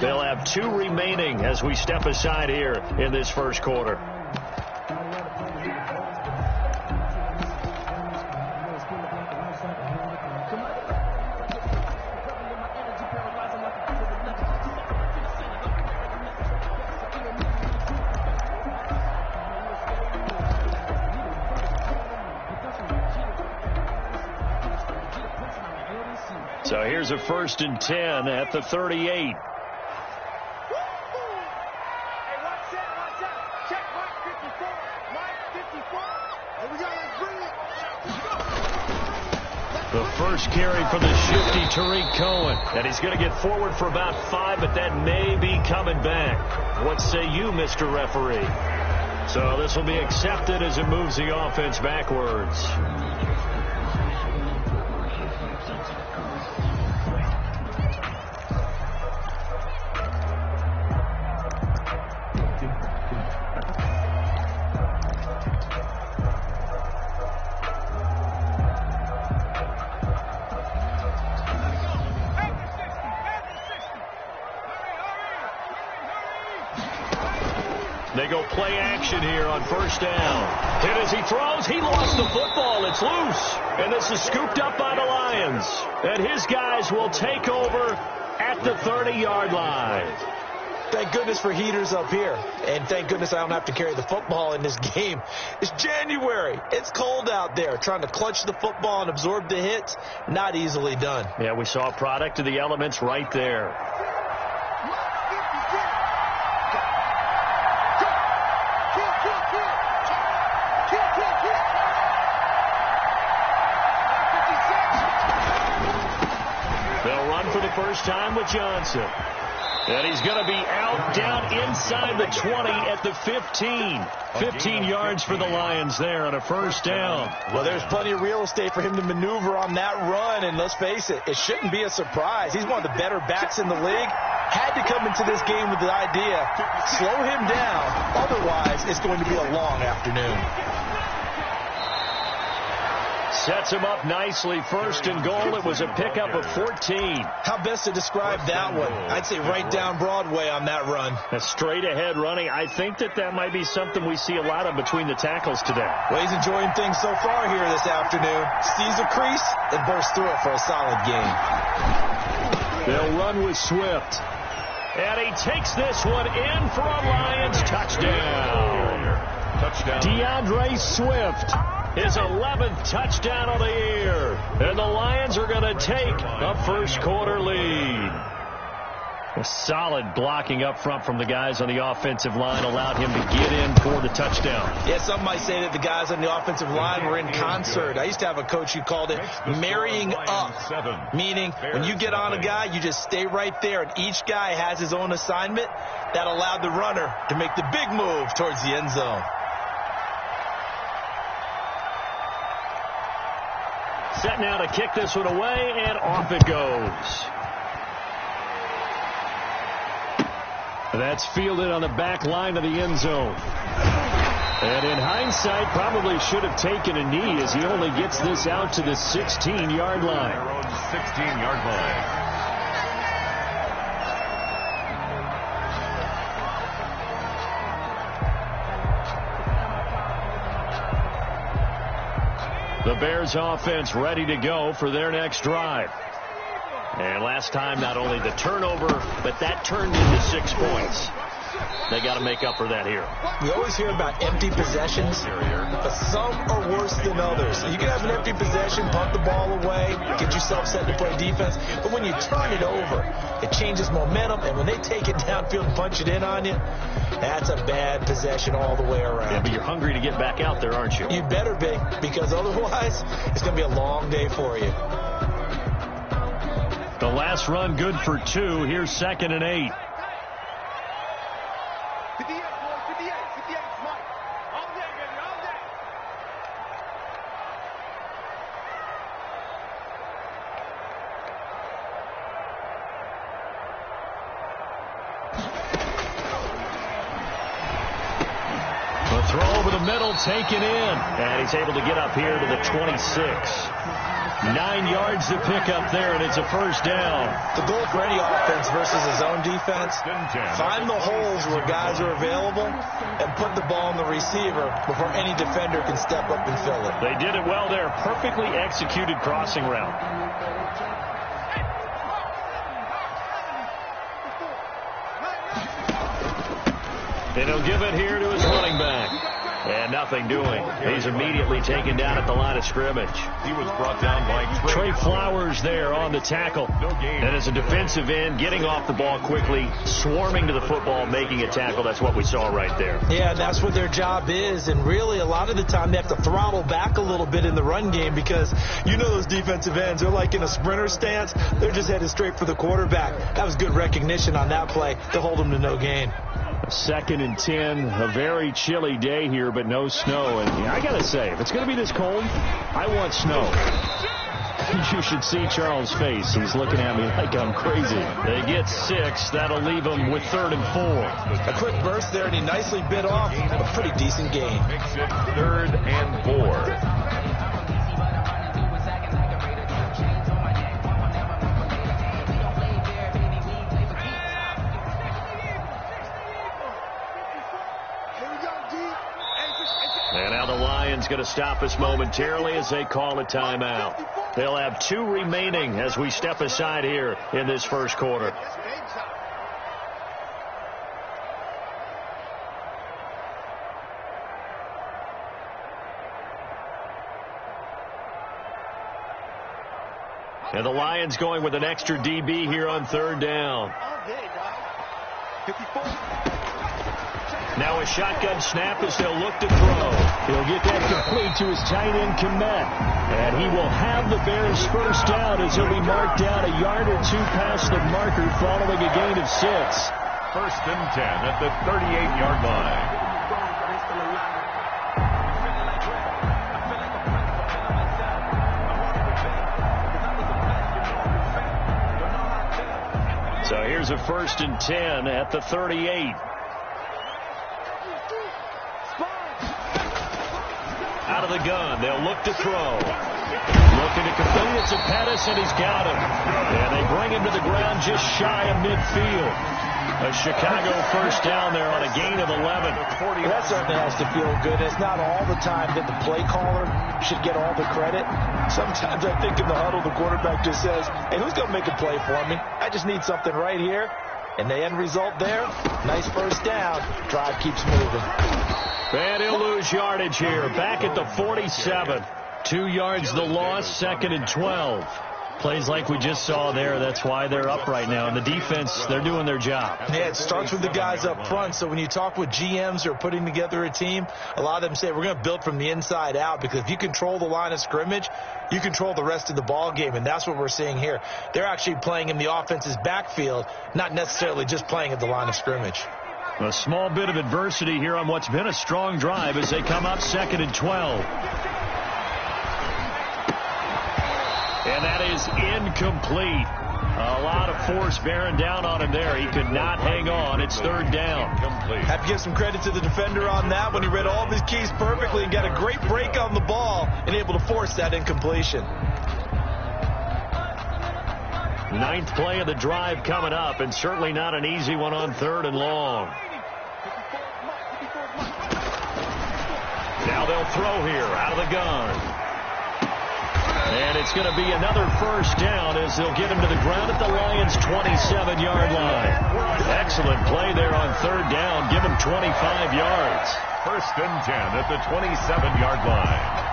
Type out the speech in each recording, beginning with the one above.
They'll have 2 remaining as we step aside here in this first quarter. So here's a 1st and 10 at the 38. The first carry for the shifty Tariq Cohen. And he's going to get forward for about 5, but that may be coming back. What say you, Mr. Referee? So this will be accepted as it moves the offense backwards. They go play action here on 1st down. Hit as he throws. He lost the football. It's loose. And this is scooped up by the Lions. And his guys will take over at the 30-yard line. Thank goodness for heaters up here. And thank goodness I don't have to carry the football in this game. It's January. It's cold out there. Trying to clutch the football and absorb the hits, not easily done. Yeah, we saw a product of the elements right there. First time with Johnson. And he's going to be out down inside the 20 at the 15. 15 yards for the Lions there on a 1st down. Well, there's plenty of real estate for him to maneuver on that run. And let's face it, it shouldn't be a surprise. He's one of the better backs in the league. Had to come into this game with the idea, slow him down. Otherwise, it's going to be a long afternoon. Sets him up nicely. 1st and goal. It was a pickup of 14. How best to describe that one? I'd say right down Broadway on that run. A straight ahead running. I think that might be something we see a lot of between the tackles today. Well, he's enjoying things so far here this afternoon. Sees a crease and bursts through it for a solid game. They'll run with Swift. And he takes this one in for a Lions touchdown. DeAndre Swift. His 11th touchdown of the year. And the Lions are going to take a first quarter lead. A solid blocking up front from the guys on the offensive line allowed him to get in for the touchdown. Yeah, some might say that the guys on the offensive line were in concert. I used to have a coach who called it marrying up, meaning when you get on a guy, you just stay right there, and each guy has his own assignment. That allowed the runner to make the big move towards the end zone. Set now to kick this one away, and off it goes. That's fielded on the back line of the end zone. And in hindsight, probably should have taken a knee as he only gets this out to the 16-yard line. 16-yard line. The Bears offense ready to go for their next drive. And last time, not only the turnover, but that turned into 6 points. They got to make up for that here. We always hear about empty possessions, but some are worse than others. You can have an empty possession, punt the ball away, get yourself set to play defense, but when you turn it over, it changes momentum, and when they take it downfield and punch it in on you, that's a bad possession all the way around. Yeah, but you're hungry to get back out there, aren't you? You better be, because otherwise, it's going to be a long day for you. The last run good for 2. Here's 2nd and 8. Throw over the middle, taken in. And he's able to get up here to the 26. 9 yards to pick up there, and it's a first down. The goal for any offense versus a zone defense, find the holes where guys are available and put the ball in the receiver before any defender can step up and fill it. They did it well there. Perfectly executed crossing route. And he'll give it here to his running back. And nothing doing. He's immediately taken down at the line of scrimmage. He was brought down by Trey Flowers there on the tackle. And as a defensive end, getting off the ball quickly, swarming to the football, making a tackle. That's what we saw right there. Yeah, that's what their job is. And really, a lot of the time, they have to throttle back a little bit in the run game because you know those defensive ends, they're like in a sprinter stance. They're just headed straight for the quarterback. That was good recognition on that play to hold them to no gain. 2nd and 10, a very chilly day here, but no snow. And I got to say, if it's going to be this cold, I want snow. You should see Charles' face. He's looking at me like I'm crazy. They get 6. That'll leave them with 3rd and 4. A quick burst there, and he nicely bit off a pretty decent gain. Makes it 3rd and 4. And now the Lions going to stop us momentarily as they call a timeout. They'll have 2 remaining as we step aside here in this first quarter. And the Lions going with an extra DB here on 3rd down. Now a shotgun snap as they'll look to throw. He'll get that complete to his tight end, Komet. And he will have the Bears first down as he'll be marked down a yard or 2 past the marker following a gain of 6. 1st and 10 at the 38-yard line. So here's a 1st and 10 at the 38. Out of the gun. They'll look to throw. Looking to complete it to Pettis, and he's got him. And they bring him to the ground just shy of midfield. A Chicago first down there on a gain of 11. That certainly has to feel good. It's not all the time that the play caller should get all the credit. Sometimes I think in the huddle, the quarterback just says, hey, who's going to make a play for me? I just need something right here. And the end result there, nice first down. Drive keeps moving. And he'll lose yardage here. Back at the 47. 2 yards the loss, 2nd and 12. Plays like we just saw there. That's why they're up right now. And the defense, they're doing their job. Yeah, it starts with the guys up front. So when you talk with GMs who are putting together a team, a lot of them say we're going to build from the inside out, because if you control the line of scrimmage, you control the rest of the ball game. And that's what we're seeing here. They're actually playing in the offense's backfield, not necessarily just playing at the line of scrimmage. A small bit of adversity here on what's been a strong drive as they come up 2nd and 12. And that is incomplete. A lot of force bearing down on him there. He could not hang on. It's 3rd down. Complete. Have to give some credit to the defender on that when he read all of his keys perfectly and got a great break on the ball and able to force that incompletion. 9th play of the drive coming up, and certainly not an easy one on 3rd and long. Now they'll throw here out of the gun. And it's going to be another first down as they'll get him to the ground at the Lions' 27-yard line. Excellent play there on 3rd down. Give him 25 yards. 1st and 10 at the 27-yard line.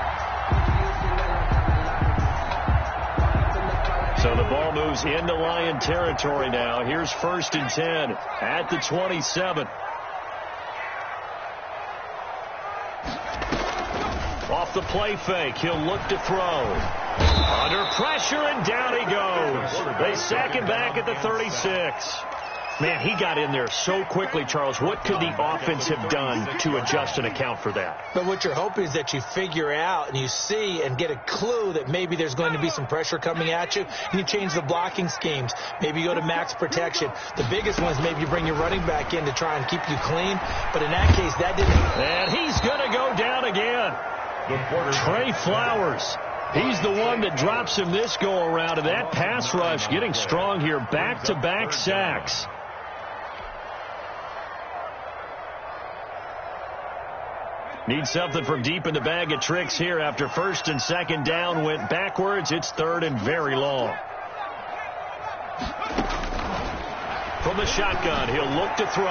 So the ball moves into Lion territory now. Here's 1st and 10 at the 27. Off the play fake, he'll look to throw. Under pressure, and down he goes. They sack him back at the 36. Man, he got in there so quickly, Charles. What could the offense have done to adjust and account for that? But what you're hoping is that you figure out and you see and get a clue that maybe there's going to be some pressure coming at you, and you change the blocking schemes. Maybe you go to max protection. The biggest one is maybe you bring your running back in to try and keep you clean. But in that case, that didn't. And he's going to go down again. Trey Flowers. He's the one that drops him this go-around, and that pass rush getting strong here. Back-to-back sacks. Need something from deep in the bag of tricks here after first and second down went backwards. It's third and very long. From the shotgun, he'll look to throw.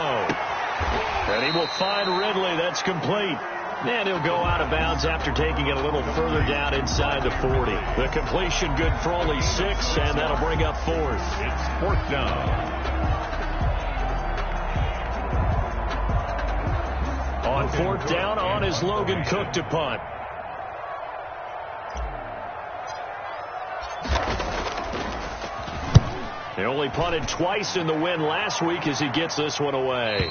And he will find Ridley. That's complete. And he'll go out of bounds after taking it a little further down inside the 40. The completion good for only 6, and that'll bring up fourth. It's fourth down. On fourth down, on is Logan Cook to punt. He only punted twice in the win last week as he gets this one away.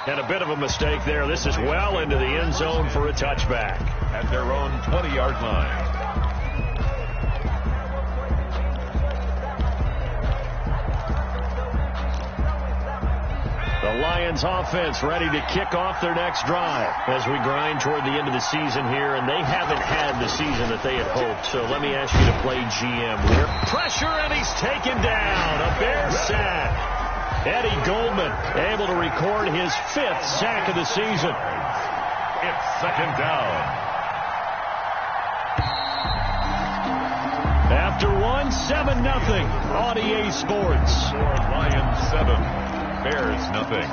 And a bit of a mistake there. This is well into the end zone for a touchback. At their own 20-yard line. The Lions offense ready to kick off their next drive as we grind toward the end of the season here, and they haven't had the season that they had hoped. So let me ask you to play GM here. Pressure, and he's taken down. A Bear sack. Eddie Goldman able to record his 5th sack of the season. It's second down. After one, 7-0 on EA Sports. Lions 7. Bears nothing.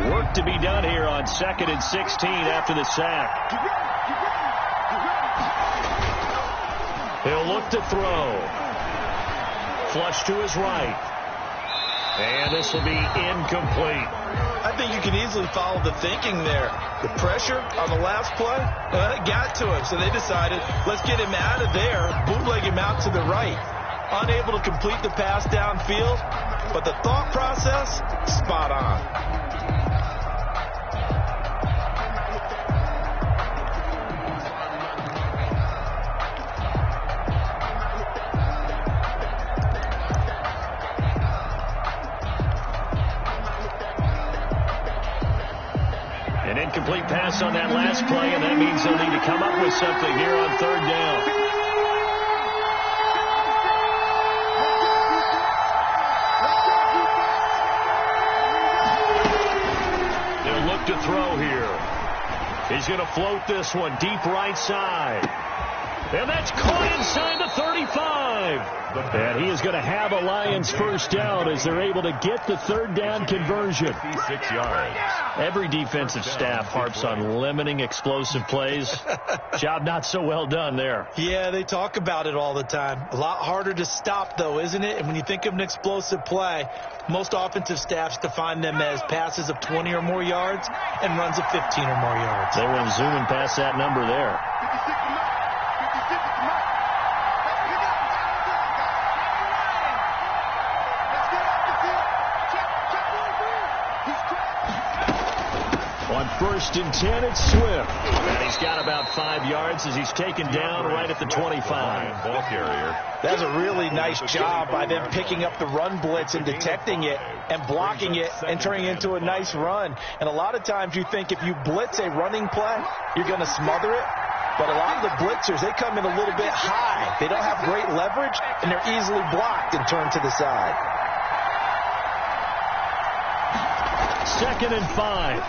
Work to be done here on 2nd and 16 after the sack. He'll look to throw. Flush to his right. And this will be incomplete. I think you can easily follow the thinking there. The pressure on the last play, it got to him. So they decided, let's get him out of there, bootleg him out to the right. Unable to complete the pass downfield, but the thought process, spot on. An incomplete pass on that last play, and that means they'll need to come up with something here on third down. They'll look to throw here. He's going to float this one deep right side. And that's caught inside the 35. And he is going to have a Lions first down as they're able to get the third down conversion. 56 yards. Every defensive staff harps on limiting explosive plays. Job not so well done there. Yeah, they talk about it all the time. A lot harder to stop, though, isn't it? And when you think of an explosive play, most offensive staffs define them as passes of 20 or more yards and runs of 15 or more yards. They went zooming past that number there. On 1st and 10, it's Swift. And he's got about 5 yards as he's taken down right at the 25. Ball carrier. That's a really nice job by them picking up the run blitz and detecting it and blocking it and turning it into a nice run. And a lot of times you think if you blitz a running play, you're going to smother it. But a lot of the blitzers, they come in a little bit high. They don't have great leverage, and they're easily blocked and turned to the side. 2nd and 5.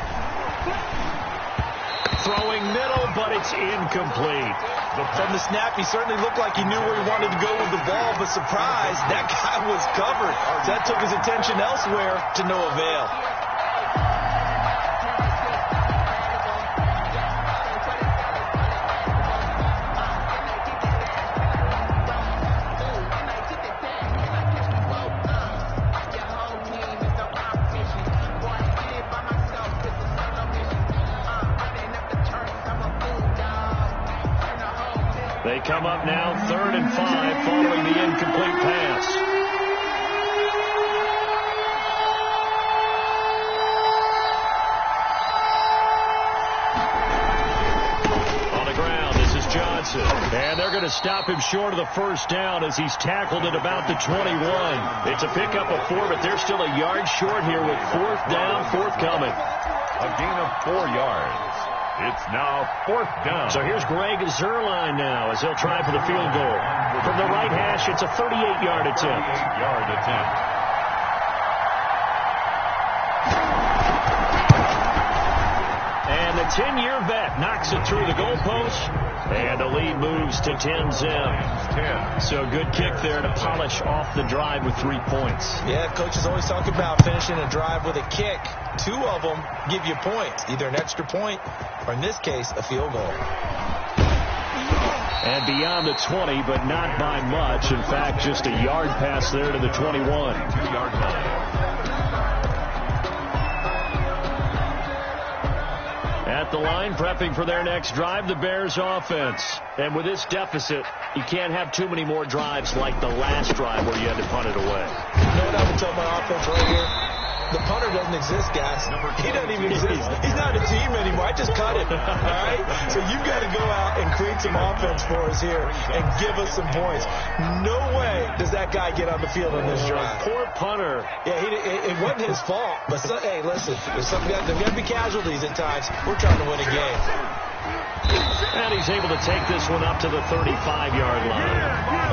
Throwing middle, but it's incomplete. From the snap, he certainly looked like he knew where he wanted to go with the ball, but surprise, that guy was covered. So that took his attention elsewhere to no avail. They come up now 3rd and 5 following the incomplete pass. On the ground, this is Johnson. Johnson. And they're going to stop him short of the first down as he's tackled at about the 21. It's a pickup of 4, but they're still a yard short here with fourth down, forthcoming. A gain of 4 yards. It's now fourth down. So here's Greg Zuerlein now as he'll try for the field goal. From the right hash, it's a 38-yard attempt. 38-yard attempt. And the 10-year vet knocks it through the goalpost. And the lead moves to 10-zip. So good kick there to polish off the drive with 3 points. Yeah, coaches always talk about finishing a drive with a kick. 2 of them give you points, either an extra point or, in this case, a field goal. And beyond the 20, but not by much. In fact, just a yard pass there to the 21. 2-yard line. At the line, prepping for their next drive, the Bears offense. And with this deficit, you can't have too many more drives like the last drive where you had to punt it away. You know what I would tell my offense right here? The punter doesn't exist, guys. He doesn't even exist. He's not a team anymore. I just cut it. All right? So you've got to go out and create some offense for us here and give us some points. No way does that guy get on the field on this drive. Poor punter. Yeah, it wasn't his fault. But, hey, listen, there's got to be casualties at times. We're trying to win a game. And he's able to take this one up to the 35-yard line.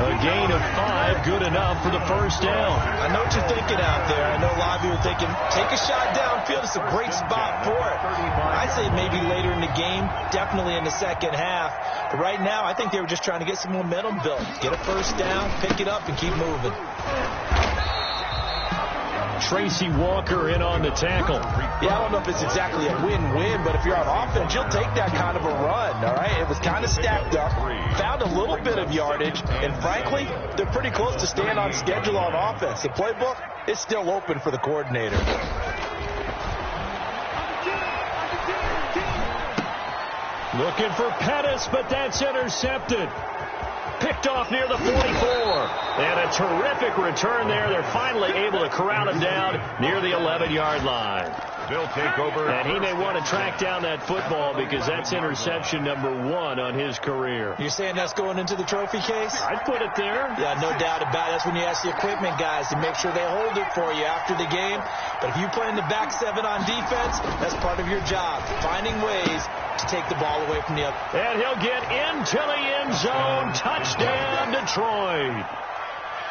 A gain of 5, good enough for the first down. I know what you're thinking out there. I know a lot of you are thinking, take a shot downfield. It's a great spot for it. I'd say maybe later in the game, definitely in the second half. But right now, I think they were just trying to get some momentum built. Get a first down, pick it up, and keep moving. Tracy Walker in on the tackle. Yeah, I don't know if it's exactly a win-win, but if you're on offense, you'll take that kind of a run, all right? It was kind of stacked up, found a little bit of yardage, and frankly, they're pretty close to staying on schedule on offense. The playbook is still open for the coordinator. Looking for Pettis, but that's intercepted. Picked off near the 44. And a terrific return there. They're finally able to corral him down near the 11-yard line. They'll take over. And he may want to track down that football because that's interception number 1 on his career. You're saying that's going into the trophy case? I'd put it there. Yeah, no doubt about it. That's when you ask the equipment guys to make sure they hold it for you after the game. But if you play in the back 7 on defense, that's part of your job, finding ways to take the ball away from the other. And he'll get into the end zone. Touchdown, Detroit.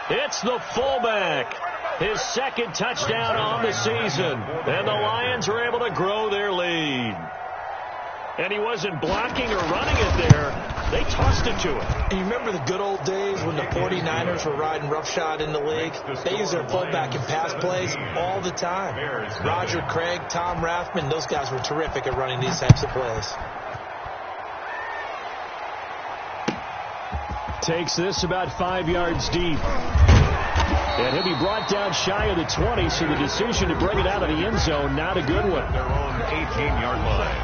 It's the fullback. His second touchdown on the season. And the Lions are able to grow their lead. And he wasn't blocking or running it there. They tossed it to him. And you remember the good old days when the 49ers were riding roughshod in the league? They used their fullback in pass plays all the time. Roger Craig, Tom Rathman, those guys were terrific at running these types of plays. Takes this about 5 yards deep. And he'll be brought down shy of the 20, so the decision to bring it out of the end zone, not a good one. Their own 18-yard line.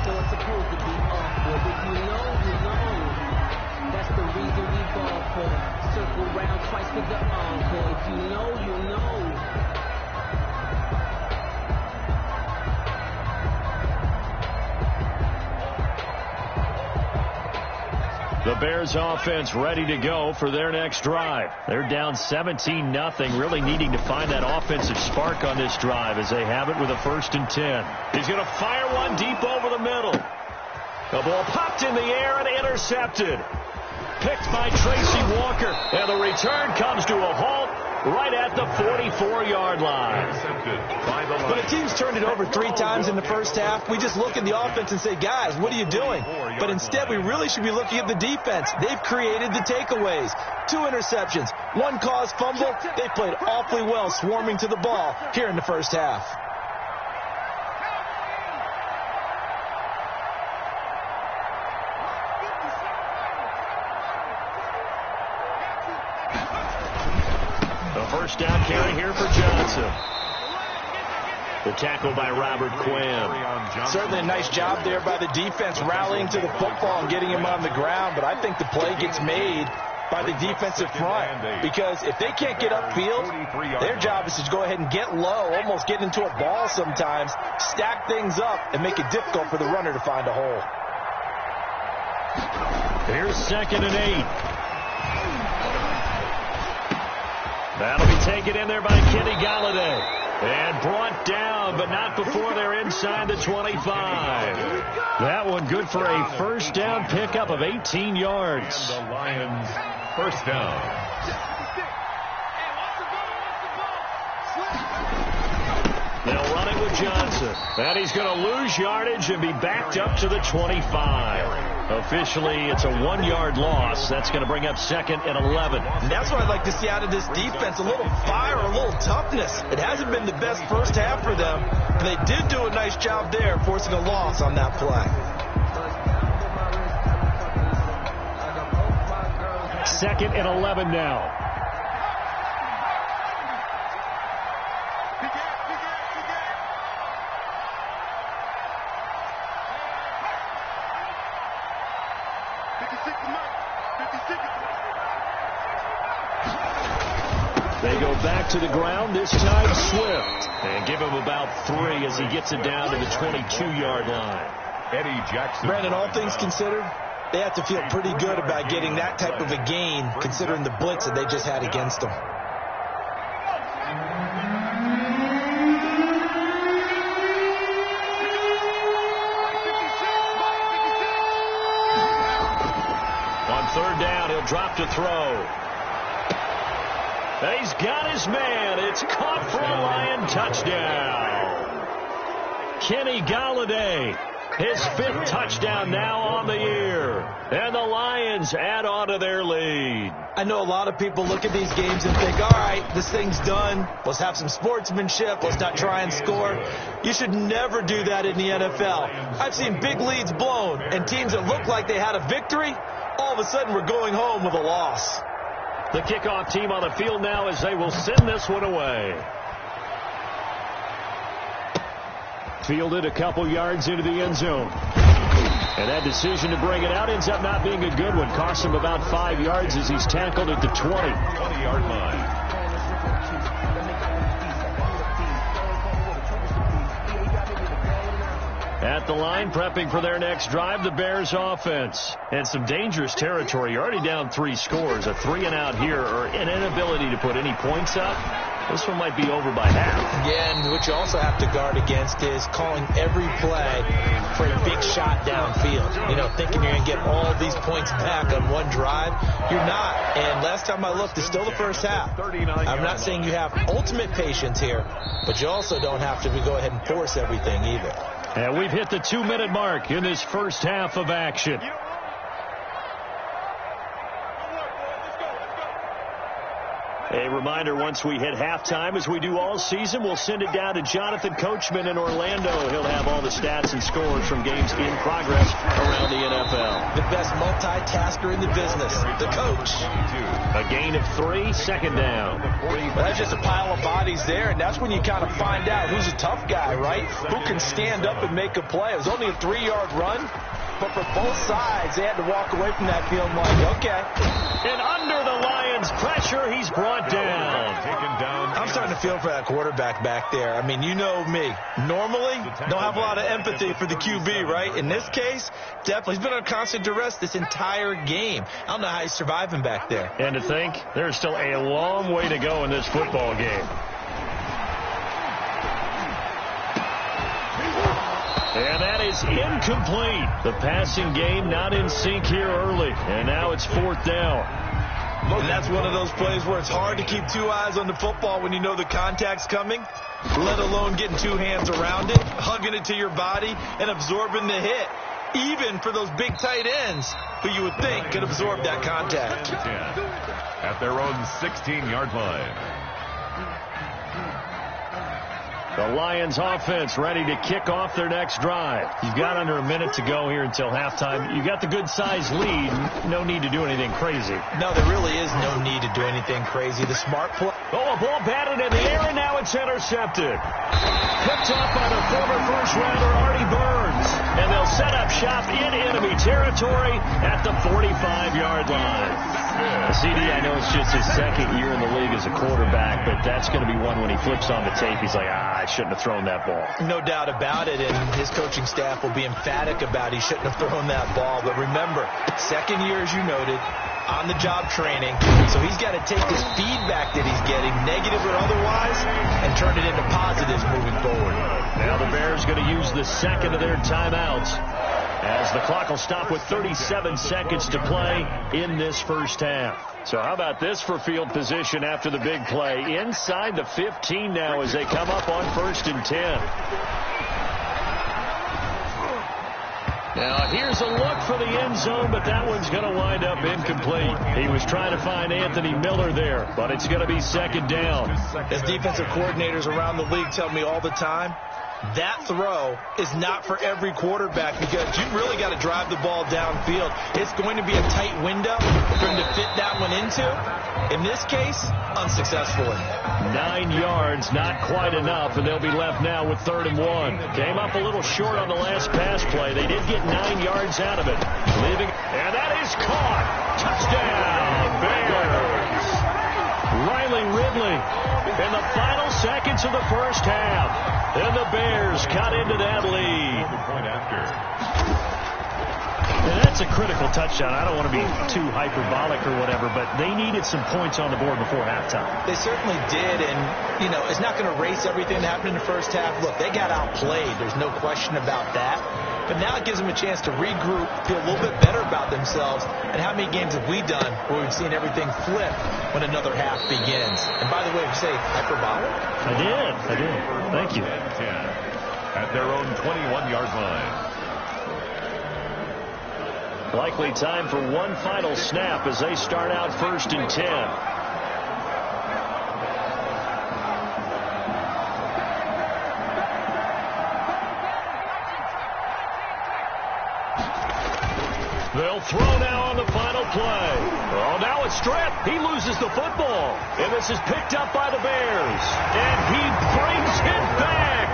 That's the reason we ball for. Circle round twice with the encore. If you know, you know. The Bears offense ready to go for their next drive. They're down 17-0, really needing to find that offensive spark on this drive as they have it with a 1st and 10. He's going to fire one deep over the middle. The ball popped in the air and intercepted. Picked by Tracy Walker. And the return comes to a halt right at the 44-yard line. When a team's turned it over 3 times in the first half, we just look at the offense and say, guys, what are you doing? But instead, we really should be looking at the defense. They've created the takeaways. 2 interceptions, 1 caused fumble. They played awfully well swarming to the ball here in the first half. First down carry here for Johnson. The tackle by Robert Quinn. Certainly a nice job there by the defense rallying to the football and getting him on the ground, but I think the play gets made by the defensive front because if they can't get upfield, their job is to go ahead and get low, almost get into a ball sometimes, stack things up, and make it difficult for the runner to find a hole. Here's 2nd and 8. That'll be taken in there by Kenny Galladay. And brought down, but not before they're inside the 25. That one good for a first down pickup of 18 yards. And the Lions first down. They'll run it with Johnson. And he's going to lose yardage and be backed up to the 25. Officially, it's a 1-yard loss. That's going to bring up 2nd and 11. And that's what I'd like to see out of this defense, a little fire, a little toughness. It hasn't been the best first half for them, but they did do a nice job there, forcing a loss on that play. 2nd and 11 now. They go back to the ground, this time Swift. And give him about 3 as he gets it down to the 22-yard line. Eddie Jackson. Brandon, all things considered, they have to feel pretty good about getting that type of a gain, considering the blitz that they just had against them. On 3rd down, he'll drop to throw. He's got his man. It's caught for a Lion touchdown. Kenny Galladay, his 5th touchdown now on the year. And the Lions add on to their lead. I know a lot of people look at these games and think, all right, this thing's done. Let's have some sportsmanship. Let's not try and score. You should never do that in the NFL. I've seen big leads blown and teams that look like they had a victory, all of a sudden we're going home with a loss. The kickoff team on the field now as they will send this one away. Fielded a couple yards into the end zone. And that decision to bring it out ends up not being a good one. Costs him about 5 yards as he's tackled at the 20-yard line. At the line, prepping for their next drive, the Bears offense. And some dangerous territory. You're already down 3 scores. A 3-and-out here, or an inability to put any points up. This one might be over by half. Yeah, and what you also have to guard against is calling every play for a big shot downfield. You know, thinking you're going to get all these points back on one drive. You're not. And last time I looked, it's still the first half. I'm not saying you have ultimate patience here, but you also don't have to go ahead and force everything either. And we've hit the 2-minute mark in this first half of action. A reminder, once we hit halftime, as we do all season, we'll send it down to Jonathan Coachman in Orlando. He'll have all the stats and scores from games in progress around the NFL. The best multitasker in the business, the coach. A gain of 3, 2nd down. That's just a pile of bodies there, and that's when you kind of find out who's a tough guy, right? Who can stand up and make a play. It was only a 3-yard run, but for both sides, they had to walk away from that feeling like, okay. And under the Lions' pressure, he's brought down. I'm starting to feel for that quarterback back there. I mean, you know me. Normally, don't have a lot of empathy for the QB, right? In this case, definitely. He's been on constant duress this entire game. I don't know how he's surviving back there. And to think, there's still a long way to go in this football game. And that is incomplete. The passing game not in sync here early. And now it's 4th down. And that's one of those plays where it's hard to keep 2 eyes on the football when you know the contact's coming, let alone getting 2 hands around it, hugging it to your body, and absorbing the hit. Even for those big tight ends who you would think could absorb that contact. At their own 16-yard line. The Lions offense ready to kick off their next drive. You've got under a minute to go here until halftime. You got the good-sized lead. No need to do anything crazy. No, there really is no need to do anything crazy. The smart play. Oh, a ball batted in the air, and now it's intercepted. Picked off by the former first-rounder Artie Burns. And they'll set up shop in enemy territory at the 45-yard line. CD, I know it's just his second year in the league as a quarterback, but that's going to be one when he flips on the tape, he's like, I shouldn't have thrown that ball. No doubt about it, and his coaching staff will be emphatic about he shouldn't have thrown that ball. But remember, second year, as you noted, on-the-job training, so he's got to take this feedback that he's getting, negative or otherwise, and turn it into positives moving forward. Now the Bears going to use the second of their timeouts, as the clock will stop with 37 seconds to play in this first half. So how about this for field position after the big play? Inside the 15 now as they come up on 1st and 10. Now here's a look for the end zone, but that one's going to wind up incomplete. He was trying to find Anthony Miller there, but it's going to be second down. As defensive coordinators around the league tell me all the time, that throw is not for every quarterback because you really got to drive the ball downfield. It's going to be a tight window for him to fit that one into. In this case, unsuccessfully. 9 yards, not quite enough, and they'll be left now with 3rd and 1. Came up a little short on the last pass play. They did get 9 yards out of it. And that is caught. Touchdown, Bears. Riley Ridley in the final seconds of the first half. And the Bears cut into that lead. And that's a critical touchdown. I don't want to be too hyperbolic or whatever, but they needed some points on the board before halftime. They certainly did, and, you know, it's not going to erase everything that happened in the first half. Look, they got outplayed. There's no question about that. But now it gives them a chance to regroup, feel a little bit better about themselves. And how many games have we done where we've seen everything flip when another half begins? And by the way, if you say hyperbolic? I did. Thank you. 10 at their own 21-yard line. Likely time for one final snap as they start out 1st and 10. They'll throw now on the final play. Oh, now it's stripped. He loses the football. And this is picked up by the Bears. And he brings it back.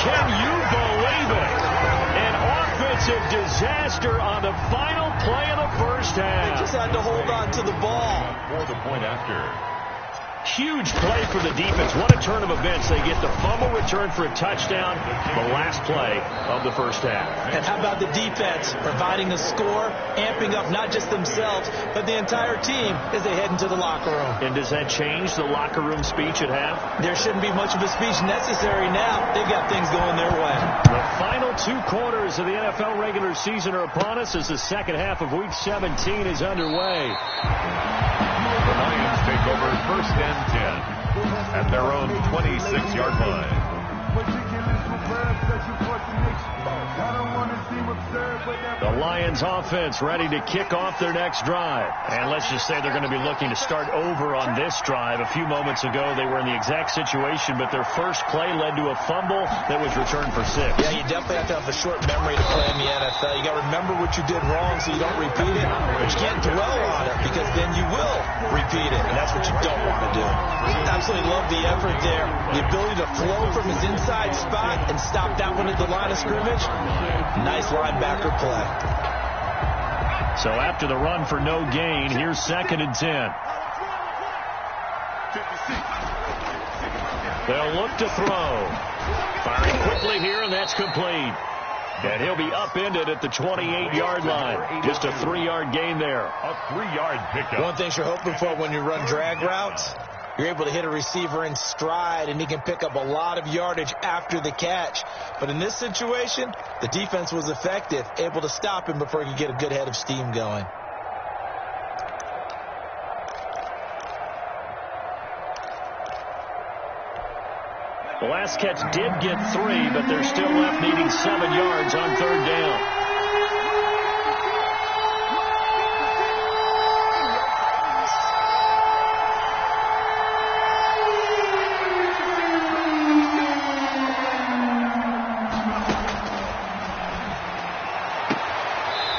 Can you believe it? An offensive disaster on the final play of the first half. They just had to hold on to the ball. For the point after. Huge play for the defense. What a turn of events. They get the fumble return for a touchdown, the last play of the first half. And how about the defense providing a score, amping up not just themselves, but the entire team as they head into the locker room. And does that change the locker room speech at half? There shouldn't be much of a speech necessary now. They've got things going their way. The final 2 quarters of the NFL regular season are upon us as the second half of Week 17 is underway. The Lions take over 1st and 10 at their own 26-yard line. The Lions offense ready to kick off their next drive. And let's just say they're going to be looking to start over on this drive. A few moments ago, they were in the exact situation, but their first play led to a fumble that was returned for 6. Yeah, you definitely have to have a short memory to play in the NFL. You got to remember what you did wrong so you don't repeat it. But you can't dwell on it because then you will repeat it, and that's what you don't want to do. Absolutely love the effort there. The ability to flow from his inside spot and stop that one at the line of scrimmage. Nice linebacker play. So after the run for no gain, here's 2nd and 10. They'll look to throw. Firing quickly here, and that's complete. And he'll be upended at the 28-yard line. Just a 3-yard gain there. A 3-yard pickup. One thing you're hoping for when you run drag routes, you're able to hit a receiver in stride, and he can pick up a lot of yardage after the catch. But in this situation, the defense was effective, able to stop him before he could get a good head of steam going. The last catch did get 3, but they're still left needing 7 yards on 3rd down.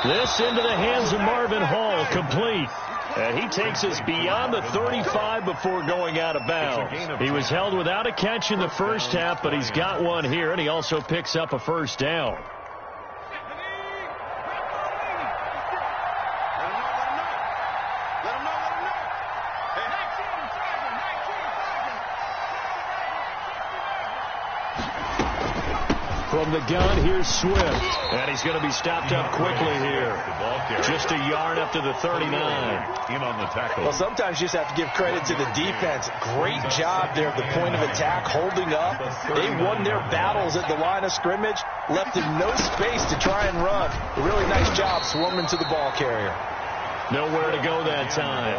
This into the hands of Marvin Hall, complete. And he takes us beyond the 35 before going out of bounds. He was held without a catch in the first half, but he's got one here, and he also picks up a first down. Let him know. From the gun, here's Swift. And he's going to be stopped up quickly here. Just a yard up to the 39. In on the tackle. Well, sometimes you just have to give credit to the defense. Great job there at the point of attack, holding up. They won their battles at the line of scrimmage, left them no space to try and run. A really nice job swarming to the ball carrier. Nowhere to go that time.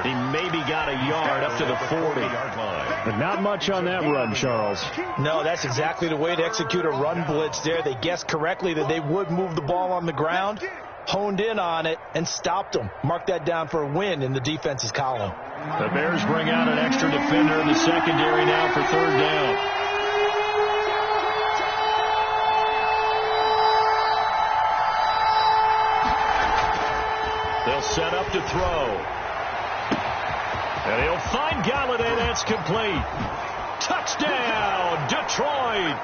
He maybe got a yard up to the 40. But not much on that run, Charles. No, that's exactly the way to execute a run blitz there. They guessed correctly that they would move the ball on the ground, honed in on it, and stopped them. Mark that down for a win in the defense's column. The Bears bring out an extra defender in the secondary now for third down. They'll set up to throw. And he'll find Galladay. That's complete. Touchdown, Detroit.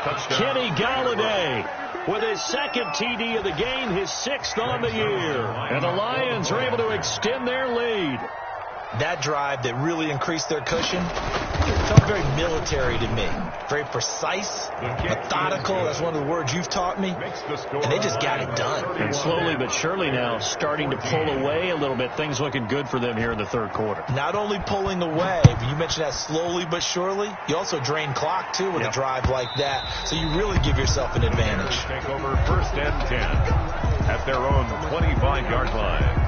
Touchdown. Kenny Galladay with his second TD of the game, his 6th on the year. And the Lions are able to extend their lead. That drive that really increased their cushion felt very military to me. Very precise, methodical. That's one of the words you've taught me. And they just got it done. And slowly but surely now starting to pull away a little bit. Things looking good for them here in the third quarter. Not only pulling away, but you mentioned that slowly but surely. You also drain clock, too, with a drive like that. So you really give yourself an advantage. Take over 1st and 10 at their own 25-yard line.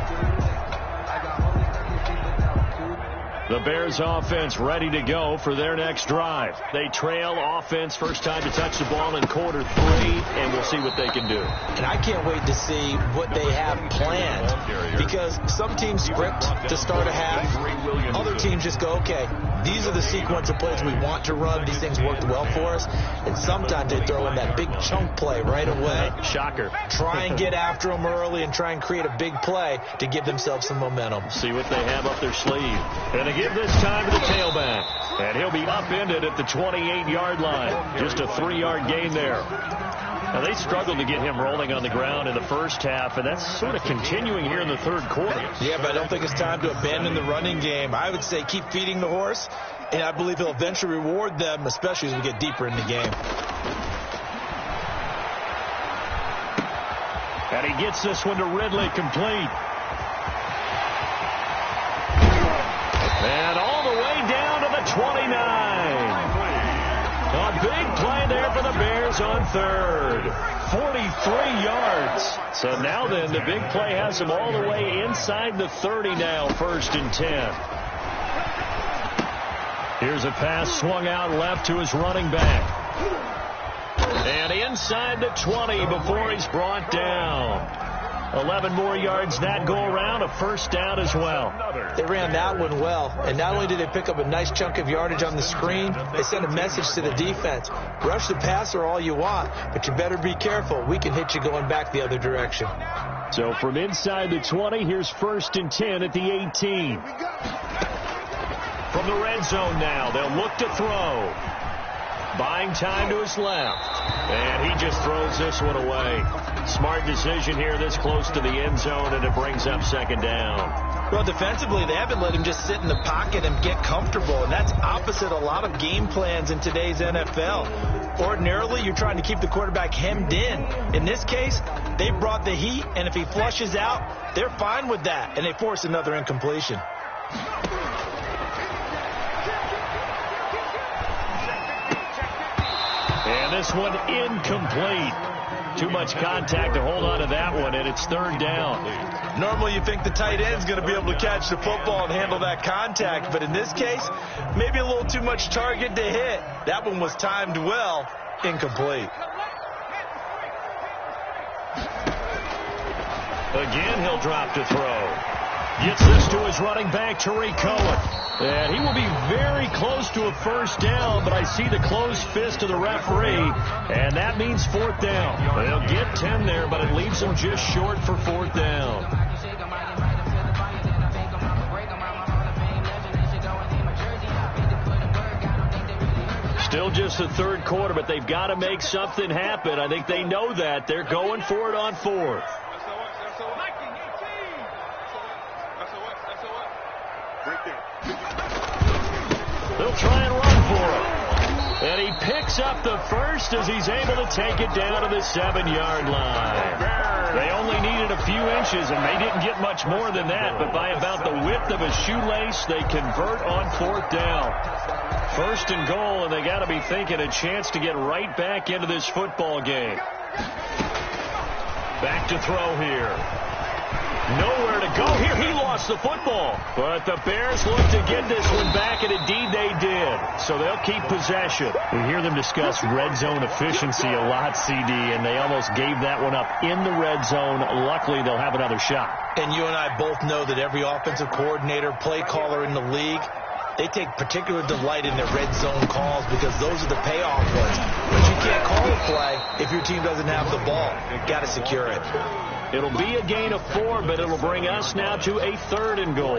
The Bears offense ready to go for their next drive. They trail offense first time to touch the ball in quarter 3, and we'll see what they can do. And I can't wait to see what they have planned, because some teams script to start a half. Other teams just go, okay, these are the sequence of plays we want to run. These things worked well for us. And sometimes they throw in that big chunk play right away. Shocker. Try and get after them early and try and create a big play to give themselves some momentum. See what they have up their sleeve. And give this time to the tailback. And he'll be upended at the 28-yard line. Just a 3-yard gain there. Now, they struggled to get him rolling on the ground in the first half, and that's sort of continuing here in the third quarter. Yeah, but I don't think it's time to abandon the running game. I would say keep feeding the horse, and I believe he'll eventually reward them, especially as we get deeper in the game. And he gets this one to Ridley, complete. And all the way down to the 29. A big play there for the Bears on third. 43 yards. So now then, the big play has them all the way inside the 30 now, 1st and 10. Here's a pass swung out left to his running back. And inside the 20 before he's brought down. 11 more yards that go around, a 1st down as well. They ran that one well, and not only did they pick up a nice chunk of yardage on the screen, they sent a message to the defense. Rush the passer all you want, but you better be careful. We can hit you going back the other direction. So from inside the 20, here's 1st and 10 at the 18. From the red zone now, they'll look to throw. Buying time to his left. And he just throws this one away. Smart decision here this close to the end zone, and it brings up 2nd down. Well, defensively, they haven't let him just sit in the pocket and get comfortable, and that's opposite a lot of game plans in today's NFL. Ordinarily, you're trying to keep the quarterback hemmed in. In this case, they brought the heat, and if he flushes out, they're fine with that, and they force another incompletion. And this one incomplete. Too much contact to hold on to that one, and it's 3rd down. Normally you think the tight end's going to be able to catch the football and handle that contact, but in this case, maybe a little too much target to hit. That one was timed well, incomplete. Again, he'll drop to throw. Gets this to his running back, Tariq Cohen. And he will be very close to a 1st down, but I see the closed fist of the referee, and that means 4th down. They'll get 10 there, but it leaves them just short for 4th down. Still just the 3rd quarter, but they've got to make something happen. I think they know that. They're going for it on 4th. They'll try and run for it. And he picks up the first as he's able to take it down to the 7-yard line. They only needed a few inches, and they didn't get much more than that. But by about the width of a shoelace, they convert on 4th down. 1st and goal, and they got to be thinking a chance to get right back into this football game. Back to throw here. Nowhere to go here. He lost the football. But the Bears look to get this one back, and indeed they did. So they'll keep possession. We hear them discuss red zone efficiency a lot, CD, and they almost gave that one up in the red zone. Luckily, they'll have another shot. And you and I both know that every offensive coordinator, play caller in the league, they take particular delight in their red zone calls because those are the payoff ones. But you can't call a play if your team doesn't have the ball. You've got to secure it. It'll be a gain of 4, but it'll bring us now to a 3rd and goal.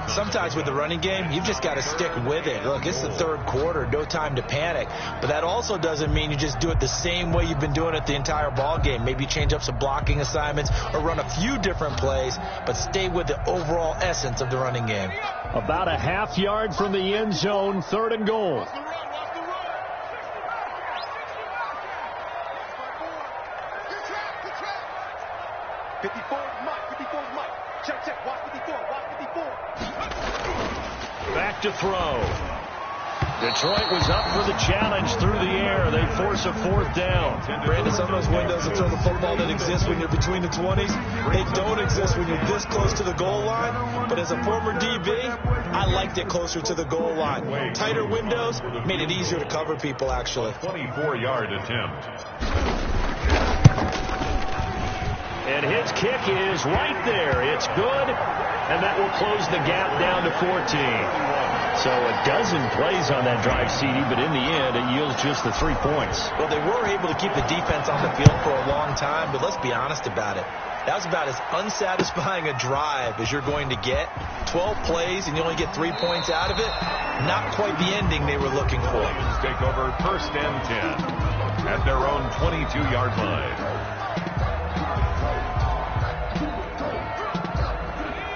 Sometimes with the running game, you've just got to stick with it. Look, it's the 3rd quarter, no time to panic. But that also doesn't mean you just do it the same way you've been doing it the entire ball game. Maybe change up some blocking assignments or run a few different plays, but stay with the overall essence of the running game. About a half yard from the end zone, 3rd and goal. Back to throw. Detroit was up for the challenge through the air. They force a 4th down. Brandon, some of those windows to throw the football that exist when you're between the 20s, they don't exist when you're this close to the goal line. But as a former DB, I liked it closer to the goal line. Tighter windows made it easier to cover people, actually. 24-yard attempt. And his kick is right there. It's good, and that will close the gap down to 14. So a dozen plays on that drive, CD, but in the end, it yields just the 3 points. Well, they were able to keep the defense on the field for a long time, but let's be honest about it. That was about as unsatisfying a drive as you're going to get. 12 plays, and you only get 3 points out of it. Not quite the ending they were looking for. Take over 1st and 10 at their own 22-yard line.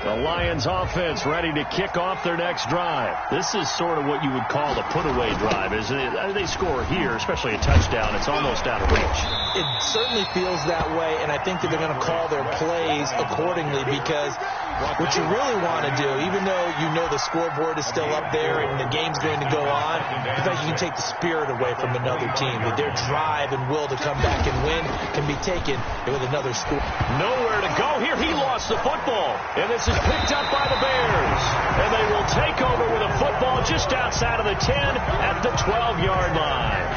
The Lions offense ready to kick off their next drive. This is sort of what you would call a put-away drive, isn't it? They score here, especially a touchdown. It's almost out of reach. It certainly feels that way, and I think that they're going to call their plays accordingly because what you really want to do, even though you know the scoreboard is still up there and the game's going to go on, in fact, you can take the spirit away from another team. That their drive and will to come back and win can be taken with another score. Nowhere to go here. He lost the football, and this is picked up by the Bears. And they will take over with a football just outside of the 10 at the 12-yard line.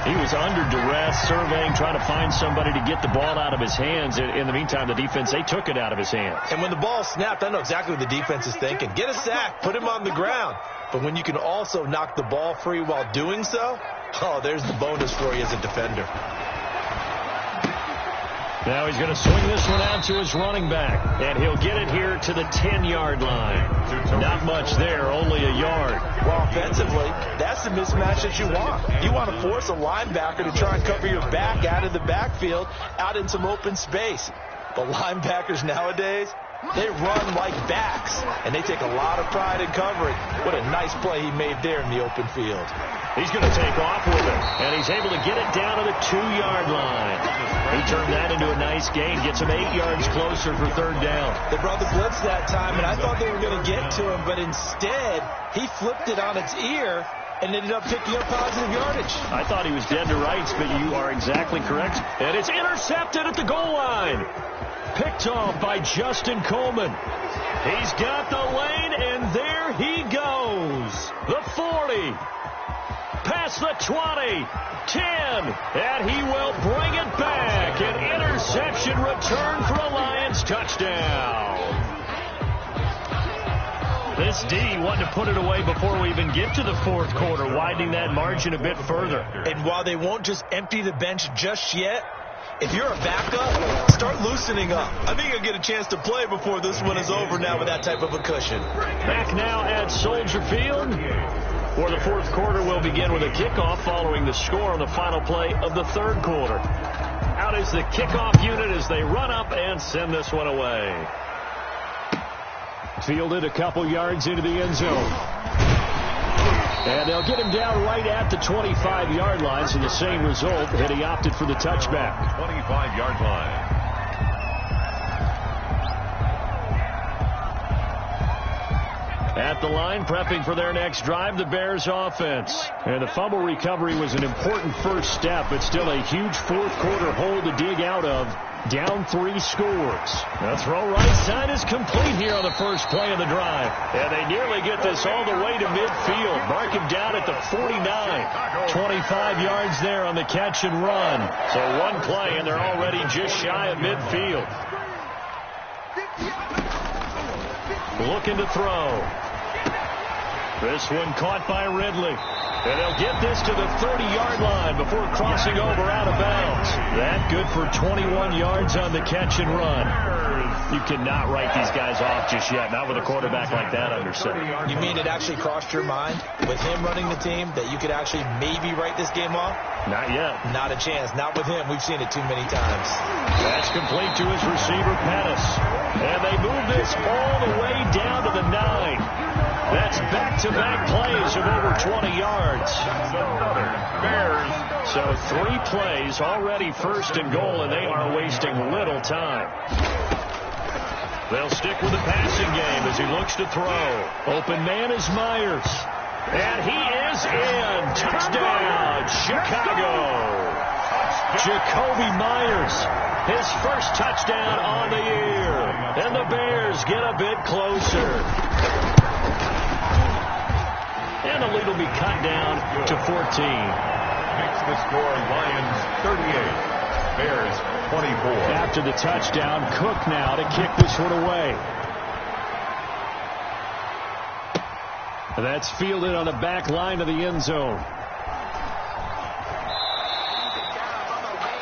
He was under duress, surveying, trying to find somebody to get the ball out of his hands. In the meantime, the defense, they took it out of his hands. And when the ball snapped, I know exactly what the defense is thinking. Get a sack, put him on the ground. But when you can also knock the ball free while doing so, oh, there's the bonus for you as a defender. Now he's going to swing this one out to his running back, and he'll get it here to the 10-yard line. Not much there, only a yard. Well, offensively, that's the mismatch that you want. You want to force a linebacker to try and cover your back out of the backfield, out in some open space. But linebackers nowadays, they run like backs, and they take a lot of pride in covering. What a nice play he made there in the open field. He's going to take off with it, and he's able to get it down to the 2-yard line. He turned that into a nice gain, gets him 8 yards closer for 3rd down. They brought the blitz that time, and I thought they were going to get to him, but instead, he flipped it on its ear and ended up picking up positive yardage. I thought he was dead to rights, but you are exactly correct. And it's intercepted at the goal line. Picked off by Justin Coleman. He's got the lane, and there he goes. The 40. Past the 20, 10, and he will bring it back. An interception return for a Lions touchdown. This D wanted to put it away before we even get to the 4th quarter, widening that margin a bit further. And while they won't just empty the bench just yet, if you're a backup, start loosening up. I think you'll get a chance to play before this one is over now with that type of a cushion. Back now at Soldier Field, where the 4th quarter will begin with a kickoff following the score on the final play of the 3rd quarter. Out is the kickoff unit as they run up and send this one away. Fielded a couple yards into the end zone. And they'll get him down right at the 25-yard line, so the same result, and he opted for the touchback. 25-yard line. At the line, prepping for their next drive, the Bears offense. And the fumble recovery was an important first step, but still a huge fourth-quarter hole to dig out of. Down 3 scores. The throw right side is complete here on the first play of the drive. And they nearly get this all the way to midfield. Mark him down at the 49. 25 yards there on the catch and run. So one play, and they're already just shy of midfield. Looking to throw. This one caught by Ridley. And they'll get this to the 30-yard line before crossing over out of bounds. That good for 21 yards on the catch and run. You cannot write these guys off just yet, not with a quarterback like that under center. You mean it actually crossed your mind with him running the team that you could actually maybe write this game off? Not yet. Not a chance. Not with him. We've seen it too many times. That's complete to his receiver, Pettis. And they move this all the way down to the 9. That's back-to-back plays of over 20 yards. Another Bears. So 3 plays already first and goal, and they are wasting little time. They'll stick with the passing game as he looks to throw. Open man is Myers. And he is in. Touchdown, Chicago. Jacoby Myers, his first touchdown on the year. And the Bears get a bit closer. And the lead will be cut down to 14. Makes the score Lions 38, Bears 24. After the touchdown, Cook now to kick this one away. That's fielded on the back line of the end zone.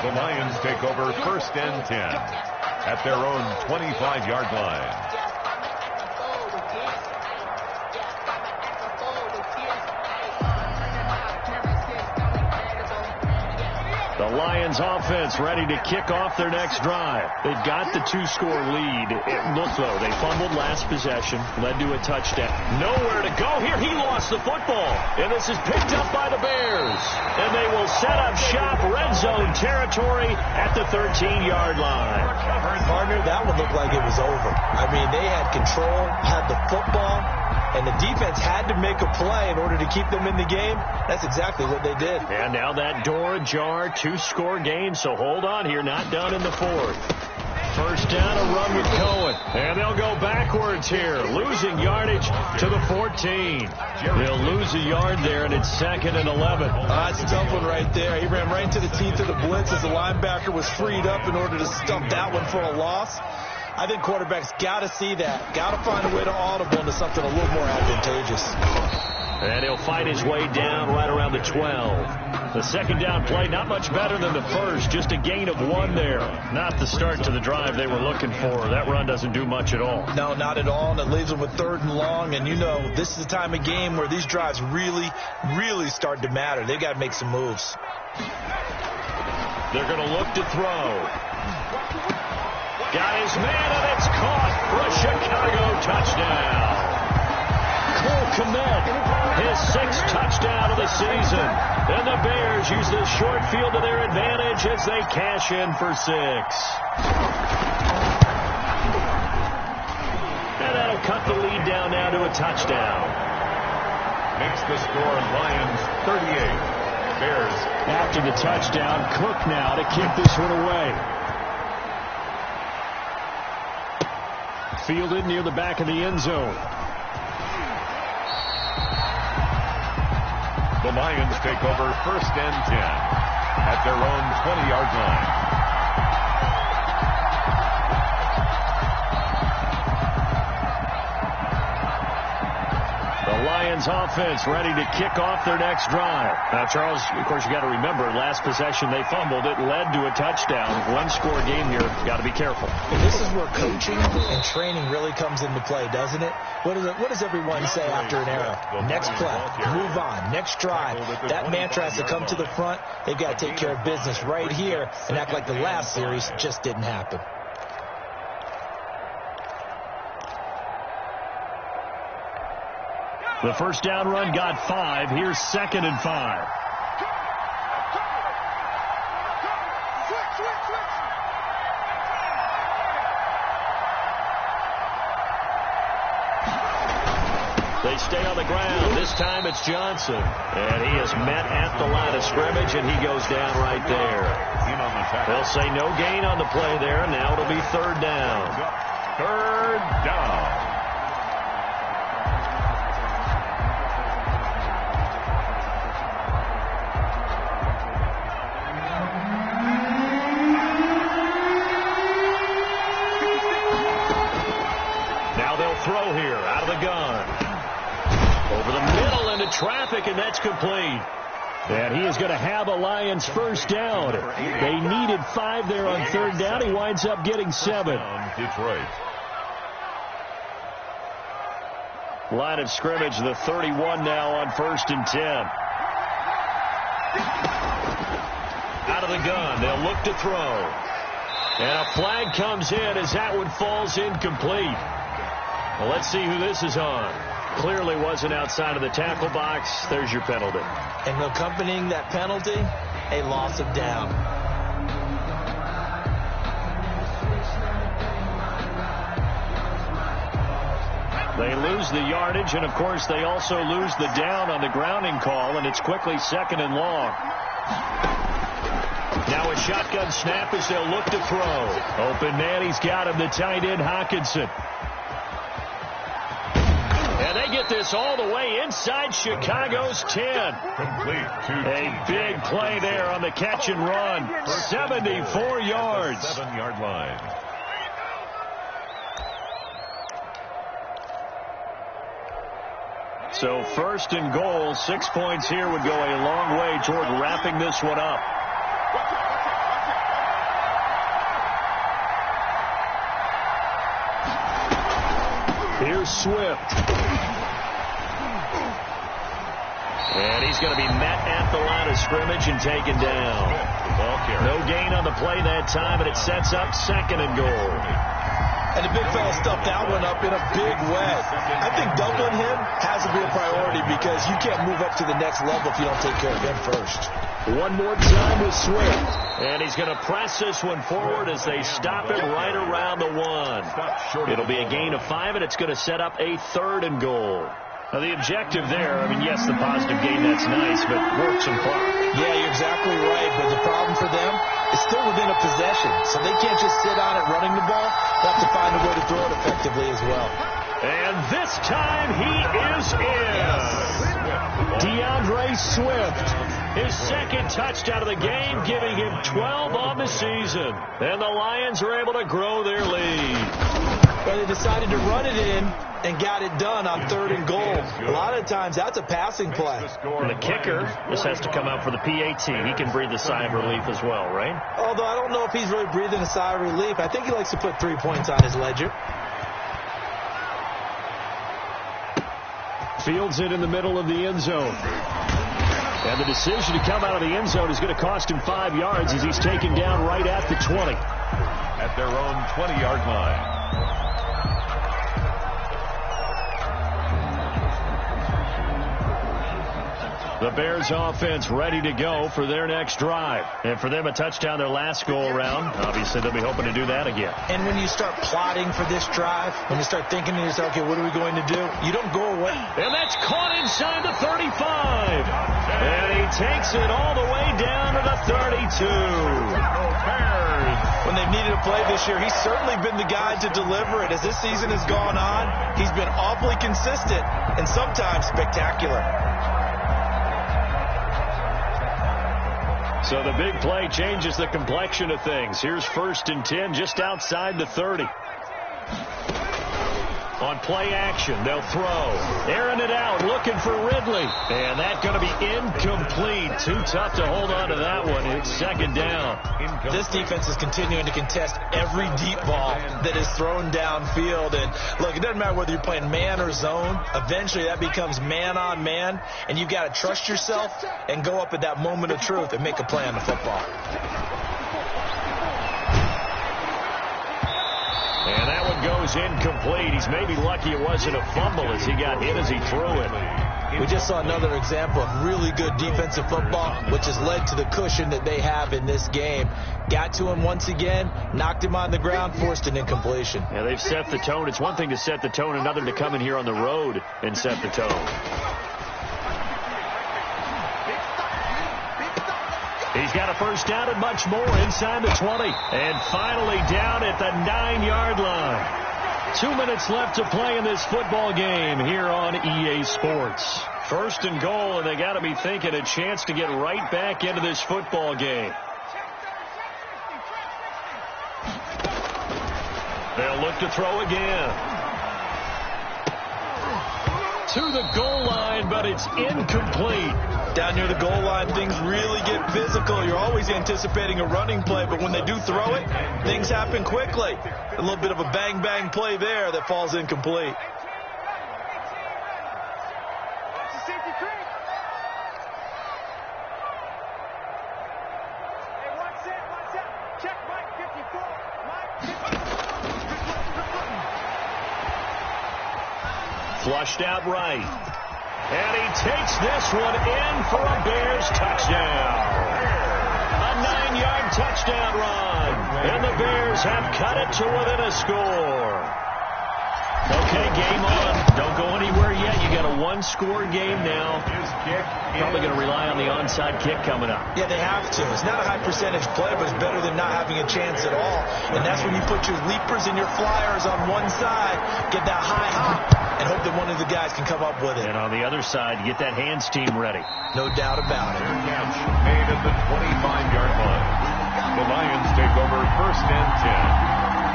The Lions take over first and 10 at their own 25-yard line. The Lions offense ready to kick off their next drive. They've got the 2-score lead. Look, though, they fumbled last possession, led to a touchdown. Nowhere to go here. He lost the football. And this is picked up by the Bears. And they will set up shop red zone territory at the 13-yard line. Partner, that one looked like it was over. I mean, they had control, had the football, and the defense had to make a play in order to keep them in the game. That's exactly what they did. And now that door ajar, 2-score game, so hold on here, not done in the 4th. First down, a run with Cohen. And they'll go backwards here, losing yardage to the 14. They'll lose a yard there, and it's 2nd and 11. That's a tough one right there. He ran right into the teeth of the blitz as the linebacker was freed up in order to stump that one for a loss. I think quarterbacks got to see that. Got to find a way to audible into something a little more advantageous. And he'll fight his way down right around the 12. The second down play, not much better than the first. Just a gain of 1 there. Not the start to the drive they were looking for. That run doesn't do much at all. No, not at all. And it leaves them with 3rd and long. And, you know, this is the time of game where these drives really, really start to matter. They've got to make some moves. They're going to look to throw. Got his man, and it's caught for a Chicago touchdown. Cole Kmet, his 6th touchdown of the season. And the Bears use this short field to their advantage as they cash in for 6. And that'll cut the lead down now to a touchdown. Makes the score Lions 38, Bears. After the touchdown, Cook now to kick this one away. Fielded near the back of the end zone. The Lions take over first and 10 at their own 20-yard line. The Lions offense ready to kick off their next drive. Now, Charles, of course, you got to remember, last possession they fumbled. It led to a touchdown. 1-score game here. Got to be careful. And this is where coaching and training really comes into play, doesn't it? What does everyone say after an error? Next play, move on, next drive. That mantra has to come to the front. They've got to take care of business right here and act like the last series just didn't happen. The first down run got 5. Here's 2nd and 5. They stay on the ground. This time it's Johnson. And he is met at the line of scrimmage, and he goes down right there. They'll say no gain on the play there. Now it'll be 3rd down. 3rd down. Now they'll throw here out of the gun. Over the middle into traffic, and that's complete. And he is going to have a Lions first down. They needed 5 there on 3rd down. He winds up getting 7. Detroit. Line of scrimmage, the 31 now on 1st and 10. Out of the gun. They'll look to throw. And a flag comes in as that one falls incomplete. Well, let's see who this is on. Clearly wasn't outside of the tackle box. There's your penalty. And accompanying that penalty, a loss of down. They lose the yardage, and, of course, they also lose the down on the grounding call, and it's quickly 2nd and long. Now a shotgun snap as they'll look to throw. Open man, he's got him, the tight end, Hockenson. And they get this all the way inside Chicago's 10. Complete to A big play there on the catch and run. 74 yards. 7-yard line. So 1st and goal, 6 points here would go a long way toward wrapping this one up. Here's Swift. And he's going to be met at the line of scrimmage and taken down. No gain on the play that time, and it sets up 2nd and goal. And the big fella stuffed that one up in a big way. I think doubling him has to be a priority because you can't move up to the next level if you don't take care of him first. One more time with Swift. And he's going to press this one forward as they stop it right around the 1. It'll be a gain of 5, and it's going to set up a 3rd and goal. Now, the objective there, I mean, yes, the positive gain, that's nice, but work some clock. Yeah, you're exactly right, but the problem for them is still within a possession, so they can't just sit on it running the ball. They have to find a way to throw it effectively as well. And this time he is in. DeAndre Swift, his 2nd touchdown of the game, giving him 12 on the season. And the Lions are able to grow their lead. But they decided to run it in and got it done on 3rd and goal. A lot of times that's a passing play. And the kicker just has to come out for the PAT. He can breathe a sigh of relief as well, right? Although I don't know if he's really breathing a sigh of relief. I think he likes to put 3 points on his ledger. Fields it in the middle of the end zone. And the decision to come out of the end zone is going to cost him 5 yards as he's taken down right at the 20. At their own 20-yard line. The Bears offense ready to go for their next drive. And for them, a touchdown their last go-around. Obviously, they'll be hoping to do that again. And when you start plotting for this drive, when you start thinking to yourself, okay, what are we going to do? You don't go away. And that's caught inside the 35. And he takes it all the way down to the 32. When they've needed a play this year, he's certainly been the guy to deliver it. As this season has gone on, he's been awfully consistent and sometimes spectacular. So the big play changes the complexion of things. Here's 1st and 10 just outside the 30. On play action, they'll throw. Airing it out, looking for Ridley. And that's going to be incomplete. Too tough to hold on to that one. It's 2nd down. This defense is continuing to contest every deep ball that is thrown downfield. And look, it doesn't matter whether you're playing man or zone. Eventually that becomes man on man. And you've got to trust yourself and go up at that moment of truth and make a play on the football. And that one goes incomplete. He's maybe lucky it wasn't a fumble as he got hit as he threw it. We just saw another example of really good defensive football, which has led to the cushion that they have in this game. Got to him once again, knocked him on the ground, forced an incompletion. Yeah, they've set the tone. It's one thing to set the tone, another to come in here on the road and set the tone. He's got a first down and much more inside the 20. And finally down at the 9-yard line. 2 minutes left to play in this football game here on EA Sports. First and goal, and they got to be thinking a chance to get right back into this football game. They'll look to throw again. To the goal line, but it's incomplete. Down near the goal line, things really get physical. You're always anticipating a running play, but when they do throw it, things happen quickly. A little bit of a bang-bang play there that falls incomplete. Flushed out right. And he takes this one in for a Bears touchdown. A 9-yard touchdown run. And the Bears have cut it to within a score. Okay, game on. Don't go anywhere yet. You got a one-score game now. Probably going to rely on the onside kick coming up. Yeah, they have to. It's not a high-percentage play, but it's better than not having a chance at all. And that's when you put your leapers and your flyers on one side, get that high hop, and hope that one of the guys can come up with it. And on the other side, you get that hands team ready. No doubt about it. Catch made at the 25-yard line. The Lions take over first and 10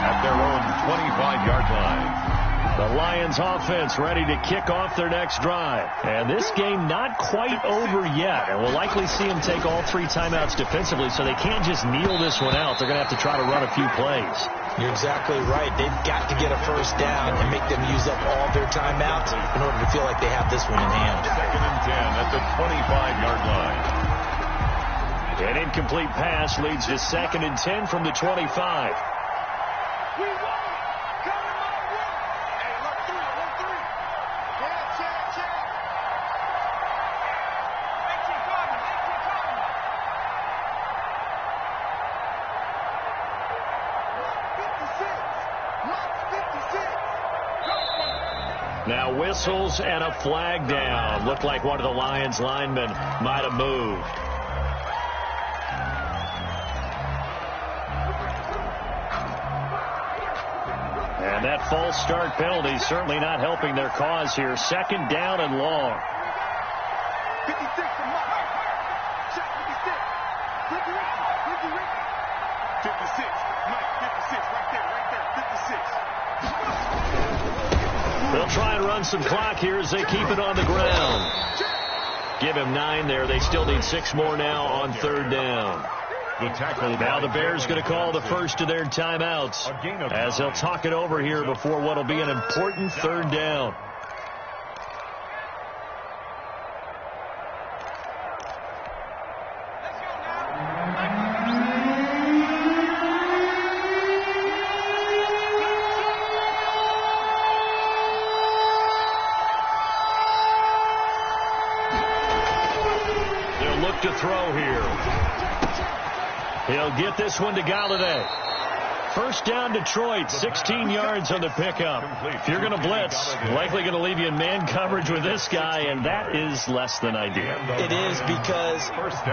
at their own 25-yard line. The Lions offense ready to kick off their next drive. And this game not quite over yet. And we'll likely see them take all 3 timeouts defensively, so they can't just kneel this one out. They're going to have to try to run a few plays. You're exactly right. They've got to get a first down and make them use up all their timeouts in order to feel like they have this one in hand. Second and 10 at the 25-yard line. An incomplete pass leads to second and 10 from the 25. Now whistles and a flag down. Looked like one of the Lions linemen might have moved. And that false start penalty certainly not helping their cause here. Second down and long. 56 to Mike. Check 56. 56. Mike, 56. Right there. 56. They'll try and run some clock here as they keep it on the ground. Give him 9 there. They still need 6 more now on third down. Now the Bears going to call the first of their timeouts as they'll talk it over here before what will be an important third down. They'll look to throw here. He'll get this one to Galladay. First down Detroit, 16 yards on the pickup. If you're going to blitz, likely going to leave you in man coverage with this guy, and that is less than ideal. It is because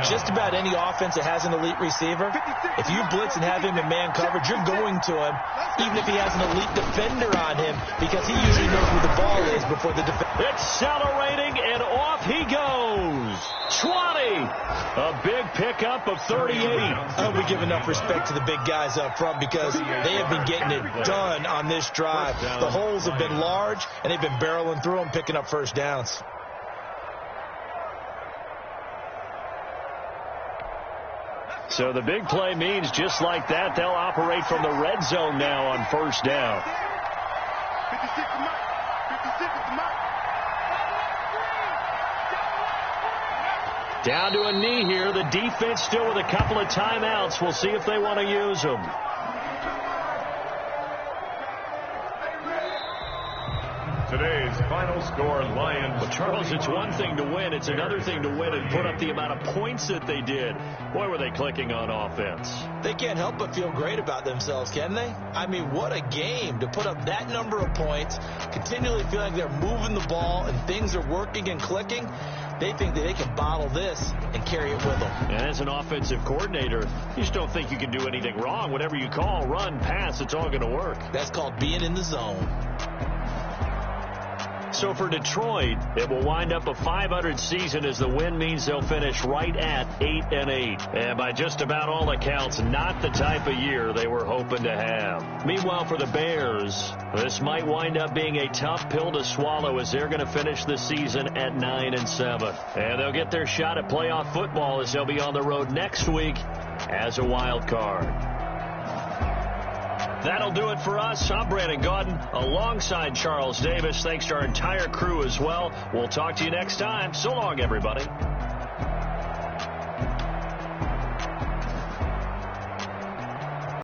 just about any offense that has an elite receiver, if you blitz and have him in man coverage, you're going to him, even if he has an elite defender on him, because he usually knows where the ball is before the defender. Accelerating, and off he goes. 20. A big pickup of 38. We give enough respect to the big guys up front because they have been getting it done on this drive. The holes have been large, and they've been barreling through them, picking up first downs. So the big play means just like that, they'll operate from the red zone now on first down. 56 to Mike. 56 to Mike. Down to a knee here. The defense still with a couple of timeouts. We'll see if they want to use them. Today's final score, Lions. Well, Charles, it's one thing to win. It's another thing to win and put up the amount of points that they did. Boy, were they clicking on offense. They can't help but feel great about themselves, can they? I mean, what a game to put up that number of points, continually feel like they're moving the ball and things are working and clicking. They think that they can bottle this and carry it with them. And as an offensive coordinator, you just don't think you can do anything wrong. Whatever you call, run, pass, it's all going to work. That's called being in the zone. So for Detroit, it will wind up a 500 season as the win means they'll finish right at 8-8. And by just about all accounts, not the type of year they were hoping to have. Meanwhile, for the Bears, this might wind up being a tough pill to swallow as they're going to finish the season at 9-7. And they'll get their shot at playoff football as they'll be on the road next week as a wild card. That'll do it for us. I'm Brandon Gaudin alongside Charles Davis. Thanks to our entire crew as well. We'll talk to you next time. So long, everybody.